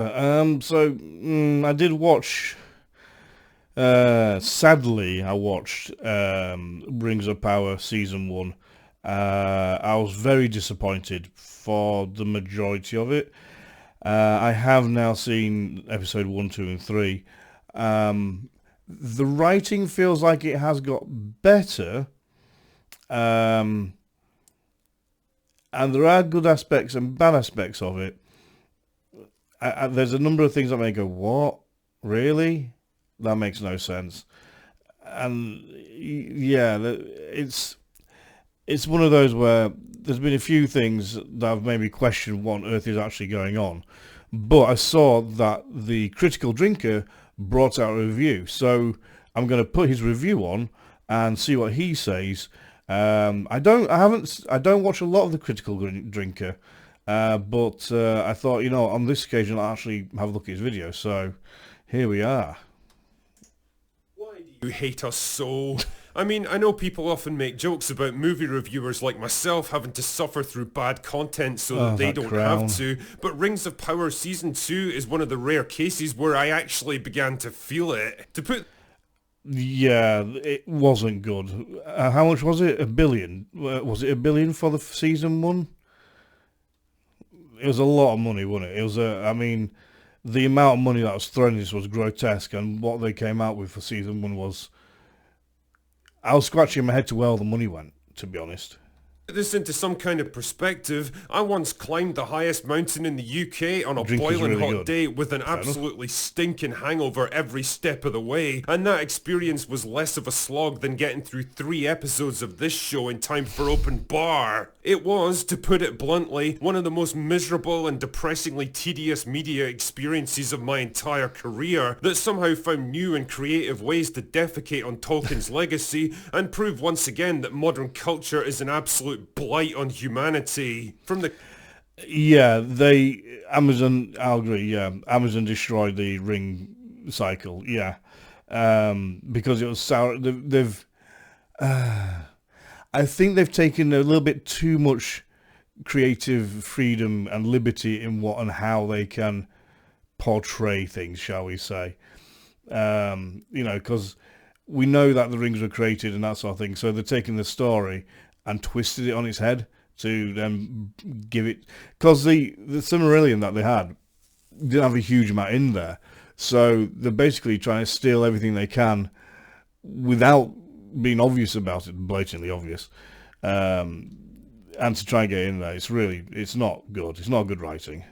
I did watch. Sadly, I watched Rings of Power season 1. I was very disappointed for the majority of it. I have now seen episode 1, 2, and 3. The writing feels like it has got better, and there are good aspects and bad aspects of it. There's a number of things that make go, what? Really? That makes no sense. And yeah, it's one of those where there's been a few things that have made me question what on earth is actually going on. But I saw that the Critical Drinker brought out a review, so I'm going to put his review on and see what he says. I don't watch a lot of the Critical Drinker, but I thought, on this occasion I'll actually have a look at his video. So here we are. Why do you hate us so? I mean, I know people often make jokes about movie reviewers like myself having to suffer through bad content so that they don't have to, but Rings of Power Season 2 is one of the rare cases where I actually began to feel it. Yeah, it wasn't good. How much was it? $1 billion? Was it $1 billion for the season 1? It was a lot of money, wasn't it? It was the amount of money that was thrown in this was grotesque, and what they came out with for season 1 was... I was scratching my head to where all the money went, to be honest. Put this into some kind of perspective, I once climbed the highest mountain in the UK on a boiling hot day with an absolutely stinking hangover every step of the way, and that experience was less of a slog than getting through 3 episodes of this show in time for open bar. It was, to put it bluntly, one of the most miserable and depressingly tedious media experiences of my entire career that somehow found new and creative ways to defecate on Tolkien's legacy and prove once again that modern culture is an absolute blight on humanity. Amazon, I'll agree, yeah, Amazon destroyed the Ring cycle, yeah, because it was sour. I think they've taken a little bit too much creative freedom and liberty in what and how they can portray things, shall we say. Because we know that the rings were created and that sort of thing, so they're taking the story and twisted it on its head to then give it... Because the Silmarillion that they had didn't have a huge amount in there, so they're basically trying to steal everything they can without being obvious about it, blatantly obvious, and to try and get in there. It's not good. It's not good writing.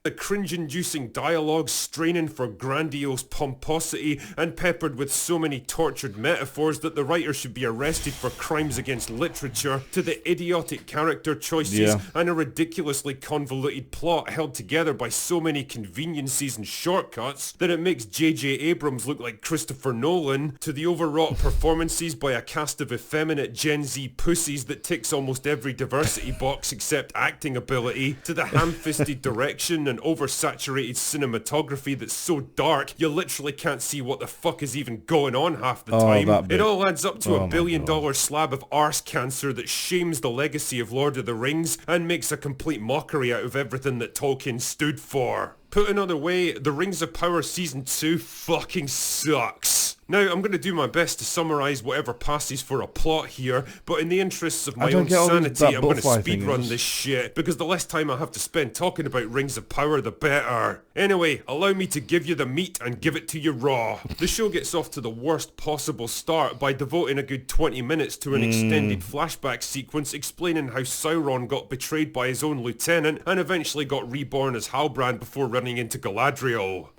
The cringe-inducing dialogue straining for grandiose pomposity and peppered with so many tortured metaphors that the writer should be arrested for crimes against literature, to the idiotic character choices and a ridiculously convoluted plot held together by so many conveniences and shortcuts that it makes J.J. Abrams look like Christopher Nolan, to the overwrought performances by a cast of effeminate Gen Z pussies that ticks almost every diversity box except acting ability, to the ham-fisted direction and oversaturated cinematography that's so dark you literally can't see what the fuck is even going on half the time. It all adds up to $1 billion slab of arse cancer that shames the legacy of Lord of the Rings and makes a complete mockery out of everything that Tolkien stood for. Put another way, the Rings of Power Season 2 fucking sucks. Now, I'm going to do my best to summarise whatever passes for a plot here, but in the interests of my own sanity, I'm going to speedrun this shit, because the less time I have to spend talking about Rings of Power, the better. Anyway, allow me to give you the meat and give it to you raw. The show gets off to the worst possible start by devoting a good 20 minutes to an extended flashback sequence explaining how Sauron got betrayed by his own lieutenant and eventually got reborn as Halbrand before running into Galadriel.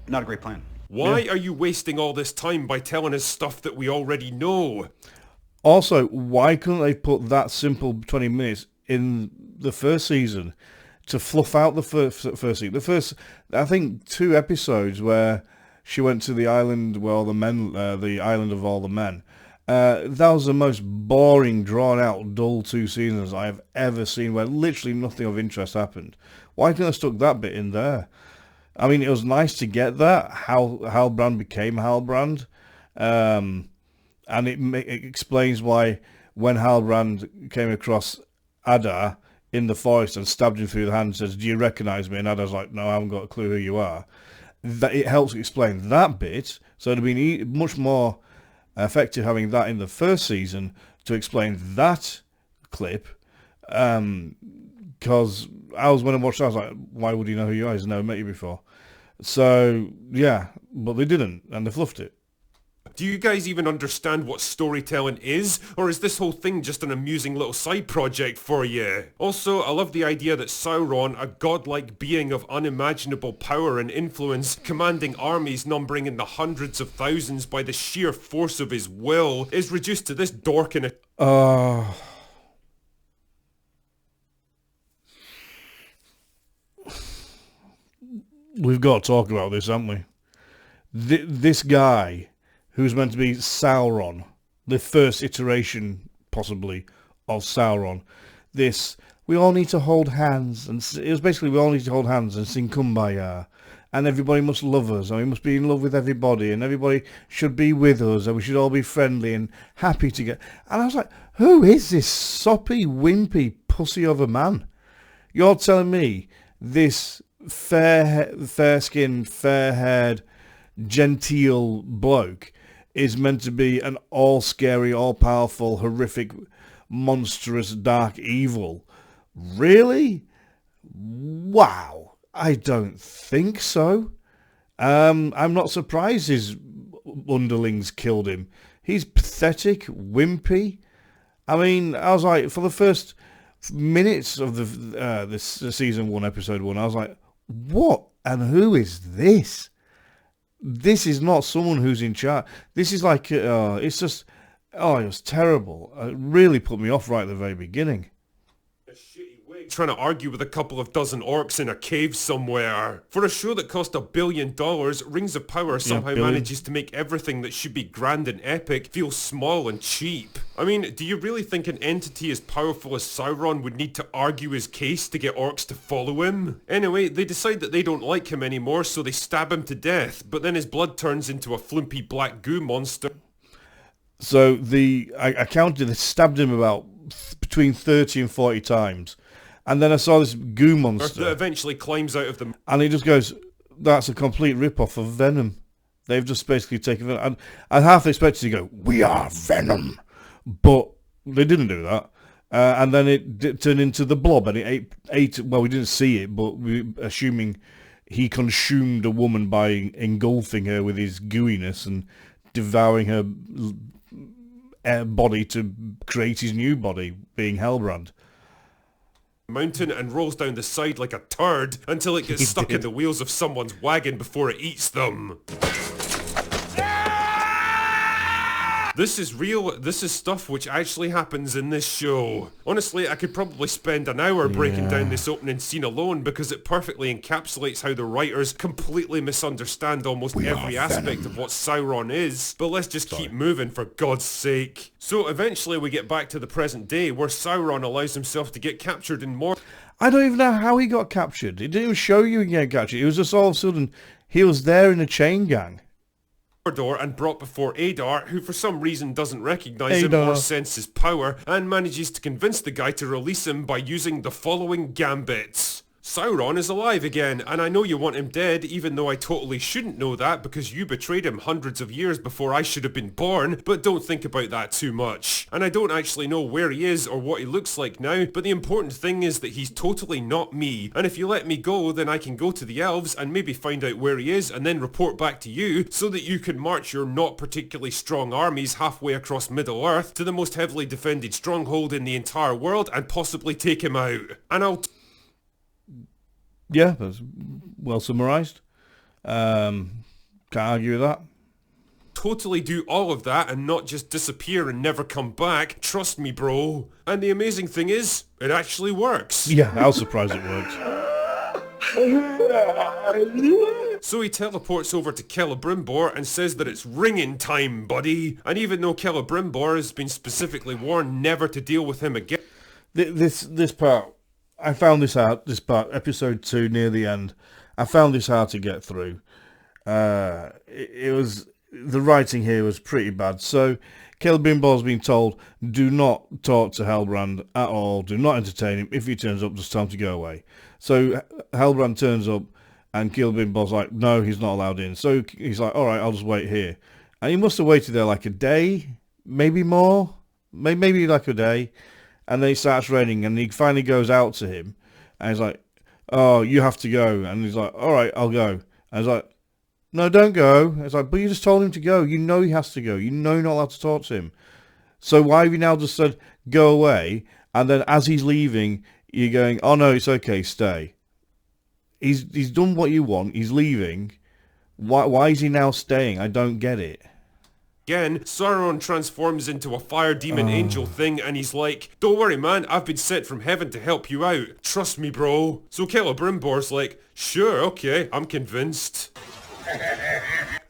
Not a great plan. Why are you wasting all this time by telling us stuff that we already know? Also, why couldn't they put that simple 20 minutes in the first season to fluff out the first season? The first, I think, 2 episodes where she went to the island where all the men, the island of all the men. That was the most boring, drawn-out, dull 2 seasons I have ever seen, where literally nothing of interest happened. Why couldn't I stuck that bit in there? I mean, it was nice to get that, how Halbrand became Halbrand, and it explains why when Halbrand came across Adar, in the forest and stabbed him through the hand and says, do you recognise me? And Ada's like, no, I haven't got a clue who you are. That it helps explain that bit. So it'd have been much more effective having that in the first season to explain that clip. Because when I watched that, I was like, why would he know who you are? He's never met you before. So, yeah, but they didn't, and they fluffed it. Do you guys even understand what storytelling is? Or is this whole thing just an amusing little side project for you? Also, I love the idea that Sauron, a godlike being of unimaginable power and influence, commanding armies numbering in the hundreds of thousands by the sheer force of his will, is reduced to this dork in a... We've got to talk about this, haven't we? This guy, who's meant to be Sauron, the first iteration, possibly, of Sauron. We all need to hold hands, and it was basically we all need to hold hands and sing Kumbaya, and everybody must love us, and we must be in love with everybody, and everybody should be with us, and we should all be friendly and happy together. And I was like, who is this soppy, wimpy, pussy of a man? You're telling me this fair-skinned, fair-haired, genteel bloke is meant to be an all-scary, all-powerful, horrific, monstrous, dark evil? Really? Wow. I don't think so. I'm not surprised his underlings killed him. He's pathetic, wimpy. I mean, I was like, for the first minutes of this season 1, episode 1, I was like, what and who is this? This is not someone who's in charge. This is like, it's just, it was terrible. It really put me off right at the very beginning. Trying to argue with a couple of dozen orcs in a cave somewhere. For a show that cost $1 billion, Rings of Power somehow manages to make everything that should be grand and epic feel small and cheap. I mean, do you really think an entity as powerful as Sauron would need to argue his case to get orcs to follow him? Anyway, they decide that they don't like him anymore, so they stab him to death, but then his blood turns into a flumpy black goo monster. So I counted, they stabbed him about between 30 and 40 times. And then I saw this goo monster that eventually climbs out of the... And he just goes, that's a complete rip-off of Venom. They've just basically taken it. And I half expected to go, we are Venom. But they didn't do that. And then it turned into the Blob. And it ate, well, we didn't see it, but assuming he consumed a woman by engulfing her with his gooiness and devouring her body to create his new body, being Hellbrand. Mountain and rolls down the side like a turd until it gets stuck in the wheels of someone's wagon before it eats them. This is real, this is stuff which actually happens in this show. Honestly, I could probably spend an hour breaking down this opening scene alone because it perfectly encapsulates how the writers completely misunderstand almost every aspect of what Sauron is. But let's just keep moving, for God's sake. So eventually we get back to the present day where Sauron allows himself to get captured in more... I don't even know how he got captured. It didn't even show you he got captured. It was just all of a sudden, he was there in a chain gang. And brought before Adar, who for some reason doesn't recognise him or sense his power, and manages to convince the guy to release him by using the following gambits. Sauron is alive again, and I know you want him dead, even though I totally shouldn't know that because you betrayed him hundreds of years before I should have been born, but don't think about that too much. And I don't actually know where he is or what he looks like now, but the important thing is that he's totally not me, and if you let me go, then I can go to the elves and maybe find out where he is and then report back to you so that you can march your not particularly strong armies halfway across Middle-earth to the most heavily defended stronghold in the entire world and possibly take him out. And I'll... Yeah, that's well summarised. Can't argue with that. Totally do all of that and not just disappear and never come back. Trust me, bro. And the amazing thing is, it actually works. Yeah, I was surprised it worked. So he teleports over to Celebrimbor and says that it's ringing time, buddy. And even though Celebrimbor has been specifically warned never to deal with him again... This part... I found this part, episode 2, near the end. I found this hard to get through. It was, the writing here was pretty bad. So Caleb Bimball's been told, do not talk to Hellbrand at all, do not entertain him. If he turns up, just tell him to go away. So Hellbrand turns up, and Caleb Bimball's like, no, he's not allowed in. So he's like, all right, I'll just wait here. And he must have waited there like a day, maybe more, maybe like a day. And then it starts raining, and he finally goes out to him, and he's like, oh, you have to go. And he's like, all right, I'll go. And he's like, no, don't go. It's like, but you just told him to go. You know he has to go. You know you're not allowed to talk to him. So why have you now just said, go away? And then as he's leaving, you're going, oh no, it's okay, stay. He's done what you want. He's leaving. Why is he now staying? I don't get it. Again, Sauron transforms into a fire demon angel thing, and he's like, don't worry man, I've been sent from heaven to help you out. Trust me bro. So Celebrimbor's like, sure, okay, I'm convinced.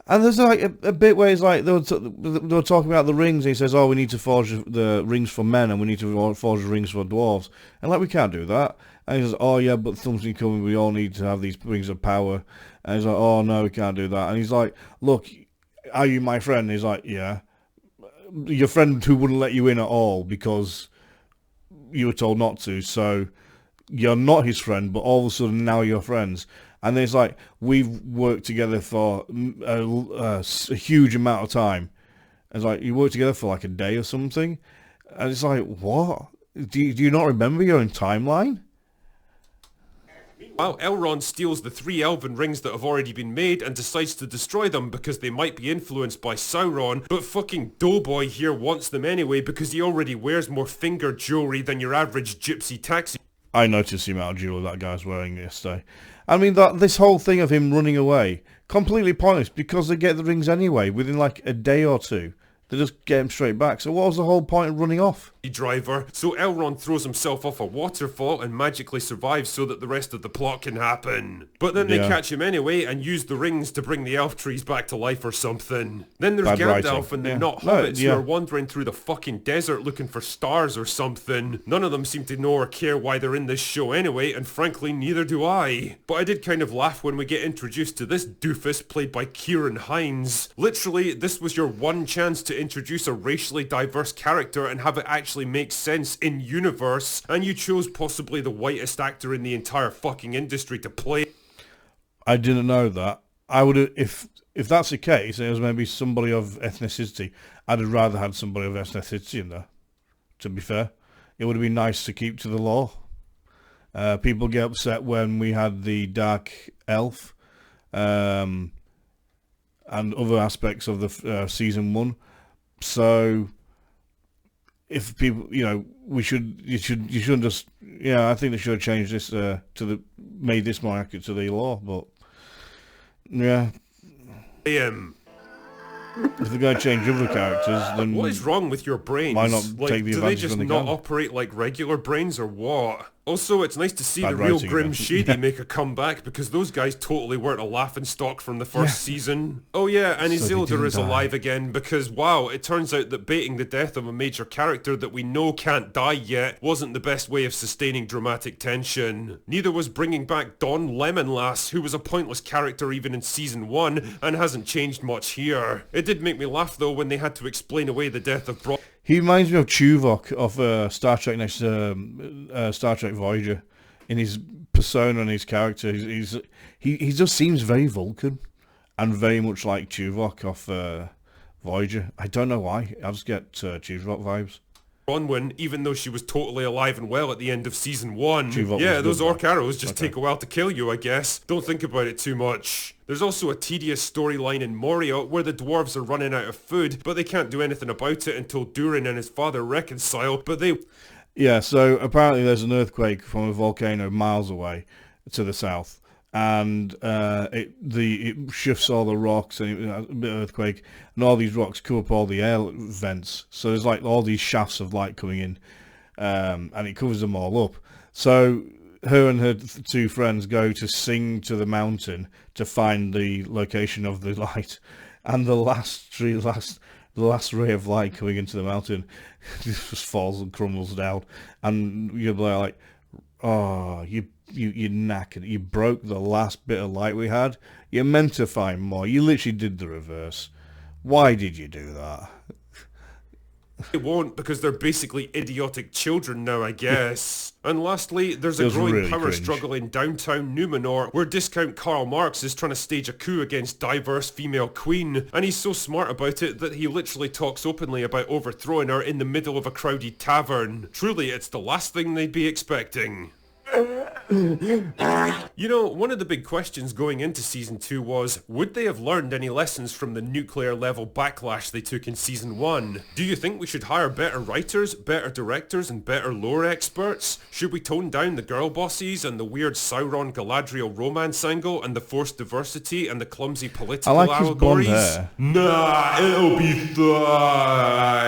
And there's like a bit where it's like they were talking about the rings, and he says, oh, we need to forge the rings for men, and we need to forge the rings for dwarves. And like, we can't do that. And he says, oh yeah, but something coming, we all need to have these rings of power. And he's like, oh no, we can't do that. And he's like, look, are you my friend? He's like, yeah. Your friend who wouldn't let you in at all because you were told not to, so you're not his friend, but all of a sudden now you're friends. And then it's like, we've worked together for a huge amount of time. And it's like, you worked together for like a day or something? And it's like, what? Do you not remember your own timeline? Meanwhile, Elrond steals the 3 elven rings that have already been made and decides to destroy them because they might be influenced by Sauron, but fucking Doughboy here wants them anyway because he already wears more finger jewelry than your average gypsy taxi. I noticed the amount of jewelry that guy's wearing yesterday. I mean, this whole thing of him running away, completely pointless because they get the rings anyway within like a day or two. They just get him straight back. So what was the whole point of running off? Driver. So Elrond throws himself off a waterfall and magically survives so that the rest of the plot can happen. But then they catch him anyway and use the rings to bring the elf trees back to life or something. Then there's Gandalf and the not hobbits who are wandering through the fucking desert looking for stars or something. None of them seem to know or care why they're in this show anyway, and frankly neither do I. But I did kind of laugh when we get introduced to this doofus played by Kieran Hines. Literally, this was your one chance to introduce a racially diverse character and have it actually make sense in universe, and you chose possibly the whitest actor in the entire fucking industry to play. I didn't know that. I would have, if that's the case, and it was maybe somebody of ethnicity, I'd have rather had somebody of ethnicity in there, to be fair. It would have been nice to keep to the law. People get upset when we had the dark elf and other aspects of the season 1. So if people, you shouldn't just, I think they should have changed this made this more accurate to the law, but yeah. If they're going to change other characters, then what is wrong with your brains? Why not take the do they just when they not can? operate like regular brains or what? Also, it's nice to see Bad the real writing, Grim yeah. Shady make a comeback because those guys totally weren't a laughingstock from the first season. Oh yeah, and Isildur is alive again because wow, it turns out that baiting the death of a major character that we know can't die yet wasn't the best way of sustaining dramatic tension. Neither was bringing back Don Lemonlass, who was a pointless character even in season 1 and hasn't changed much here. It did make me laugh though when they had to explain away the death of He reminds me of Tuvok of Star Trek next Star Trek Voyager, in his persona and his character. He just seems very Vulcan, and very much like Tuvok of Voyager. I don't know why. I just get Tuvok vibes. Bronwyn, even though she was totally alive and well at the end of season 1. Tuvok yeah, those orc arrows just take a while to kill you, I guess. Don't think about it too much. There's also a tedious storyline in Moria where the dwarves are running out of food, but they can't do anything about it until Durin and his father reconcile, but they... Yeah, so apparently there's an earthquake from a volcano miles away to the south, and it shifts all the rocks, and it has a bit of earthquake, and all these rocks cover up all the air vents, so there's like all these shafts of light coming in, and it covers them all up. So her and her 2 friends go to sing to the mountain to find the location of the light, and the last ray of light coming into the mountain just falls and crumbles down, and you're like, oh, you knackered. You broke the last bit of light we had. You're meant to find more. You literally did the reverse. Why did you do that? They won't, because they're basically idiotic children now, I guess. And lastly, there's a Feels growing really power cringe. struggle in downtown Numenor, where discount Karl Marx is trying to stage a coup against diverse female queen, and he's so smart about it that he literally talks openly about overthrowing her in the middle of a crowded tavern. Truly, it's the last thing they'd be expecting. You know, one of the big questions going into Season 2 was, would they have learned any lessons from the nuclear level backlash they took in Season 1? Do you think we should hire better writers, better directors, and better lore experts? Should we tone down the girl bossies and the weird Sauron-Galadriel romance angle and the forced diversity and the clumsy political I like his blonde allegories? hair. Nah, it'll be fine.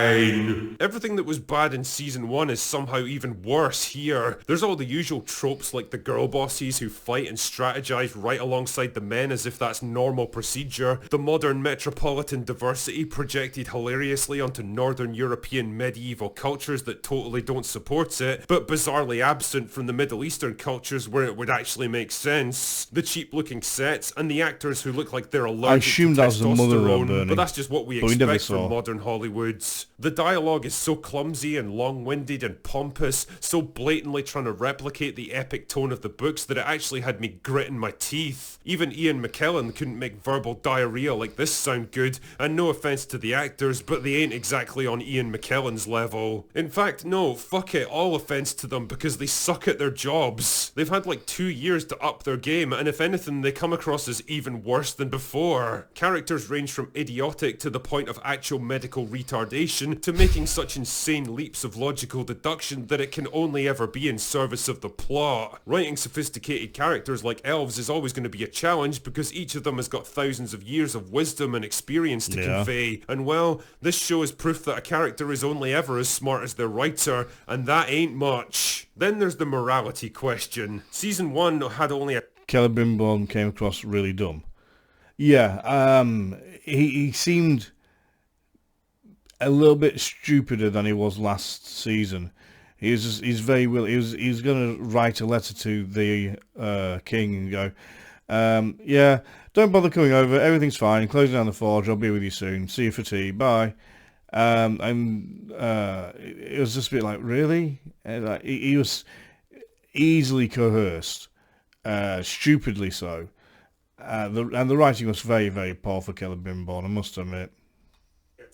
Everything that was bad in Season 1 is somehow even worse here. There's all the usual tropes like the girl bossies who fight and strategize right alongside the men as if that's normal procedure, the modern metropolitan diversity projected hilariously onto Northern European medieval cultures that totally don't support it, but bizarrely absent from the Middle Eastern cultures where it would actually make sense, the cheap looking sets, and the actors who look like they're allergic to assumed that was the mother of testosterone, Bernie, but that's just what we but we never expect from saw. modern Hollywood. The dialogue is so clumsy and long-winded and pompous, so blatantly trying to replicate the epic tone of the books that it actually had me gritting my teeth. Even Ian McKellen couldn't make verbal diarrhea like this sound good, and no offense to the actors, but they ain't exactly on Ian McKellen's level. In fact, no, fuck it, all offense to them because they suck at their jobs. They've had like 2 years to up their game, and if anything they come across as even worse than before. Characters range from idiotic to the point of actual medical retardation to making such insane leaps of logical deduction that it can only ever be in service of the plot. Writing sophisticated characters like elves is always going to be a challenge because each of them has got thousands of years of wisdom and experience to convey, and well, this show is proof that a character is only ever as smart as their writer, and that ain't much. Then there's the morality question. Season 1 had only a Kelly Brimborn came across really dumb. Yeah, he seemed a little bit stupider than he was last season. He's very will. He's going to write a letter to the king and go, yeah, don't bother coming over. Everything's fine. Closing down the forge. I'll be with you soon. See you for tea. Bye. And it was just a bit like, really? And, like, he was easily coerced, stupidly so. And the writing was very, very poor for Kelly Brimborn, I must admit.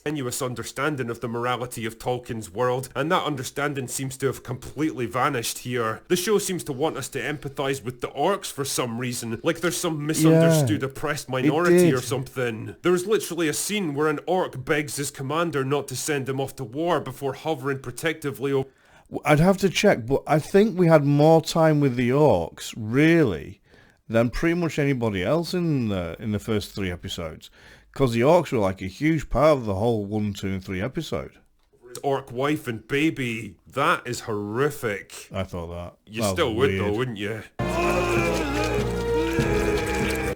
tenuous understanding of the morality of Tolkien's world, and that understanding seems to have completely vanished here. The show seems to want us to empathise with the orcs for some reason, like there's some misunderstood oppressed minority or something. There's literally a scene where an orc begs his commander not to send him off to war before hovering protectively over... I'd have to check, but I think we had more time with the orcs, really, than pretty much anybody else in the first 3 episodes. Because the orcs were like a huge part of the whole 1, 2 and 3 episode. His orc wife and baby. That is horrific. I thought that. You that still would weird. though, wouldn't you?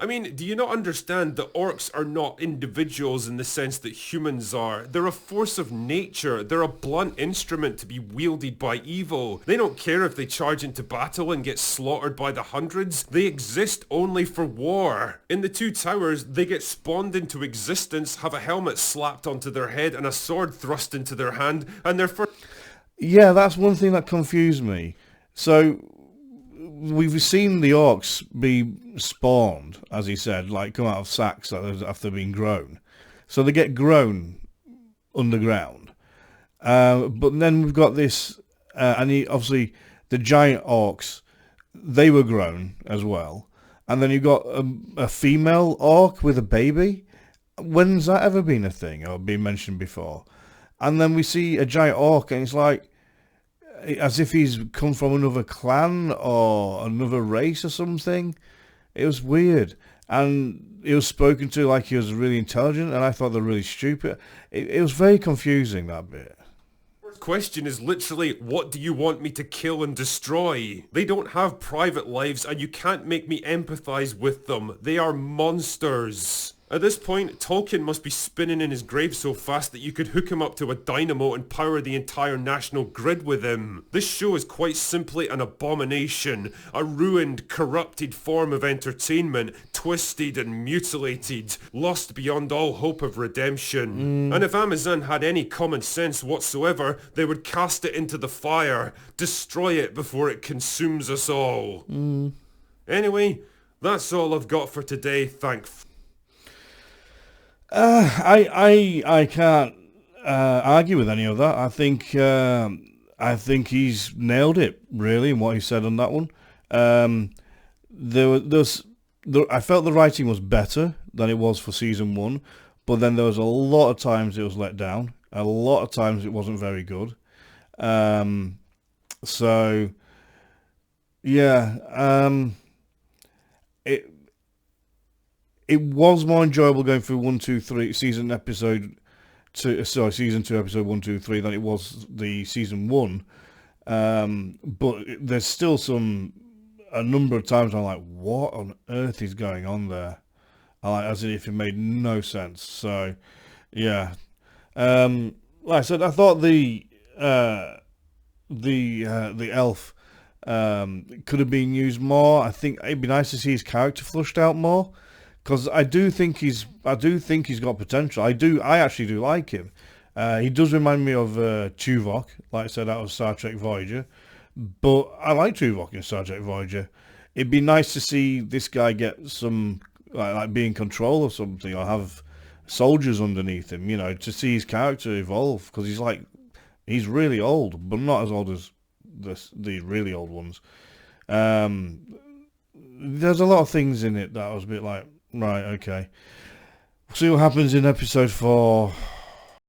I mean, do you not understand that orcs are not individuals in the sense that humans are? They're a force of nature. They're a blunt instrument to be wielded by evil. They don't care if they charge into battle and get slaughtered by the hundreds. They exist only for war. In the 2 towers, they get spawned into existence, have a helmet slapped onto their head and a sword thrust into their hand, and they're for... Yeah, that's one thing that confused me. So... we've seen the orcs be spawned, as he said, like come out of sacks after being grown. So they get grown underground. But then we've got this, obviously the giant orcs, they were grown as well. And then you've got a female orc with a baby. When's that ever been a thing or been mentioned before? And then we see a giant orc and it's like, as if he's come from another clan or another race or something. It was weird. And he was spoken to like he was really intelligent, and I thought they were really stupid. It was very confusing, that bit. The question is literally, what do you want me to kill and destroy? They don't have private lives, and you can't make me empathise with them. They are monsters. At this point, Tolkien must be spinning in his grave so fast that you could hook him up to a dynamo and power the entire national grid with him. This show is quite simply an abomination, a ruined, corrupted form of entertainment, twisted and mutilated, lost beyond all hope of redemption. And if Amazon had any common sense whatsoever, they would cast it into the fire, destroy it before it consumes us all. Anyway, that's all I've got for today, I can't argue with any of that. I think he's nailed it really in what he said on that one. I felt the writing was better than it was for season 1, but then there was a lot of times it was let down. A lot of times it wasn't very good. So yeah, it was more enjoyable going through 1, 2, 3 season 2 episode 1, 2, 3 than it was the season 1. But there's still a number of times I'm like, what on earth is going on there? As if it made no sense. So yeah, like I said, I thought the elf could have been used more. I think it'd be nice to see his character flushed out more. Because I do think he's got potential. I actually do like him. He does remind me of Tuvok, like I said, out of Star Trek Voyager. But I like Tuvok in Star Trek Voyager. It'd be nice to see this guy get some, like be in control of something, or have soldiers underneath him. To see his character evolve, because he's really old, but not as old as the really old ones. There's a lot of things in it that I was a bit like, right, okay. We'll see what happens in episode 4.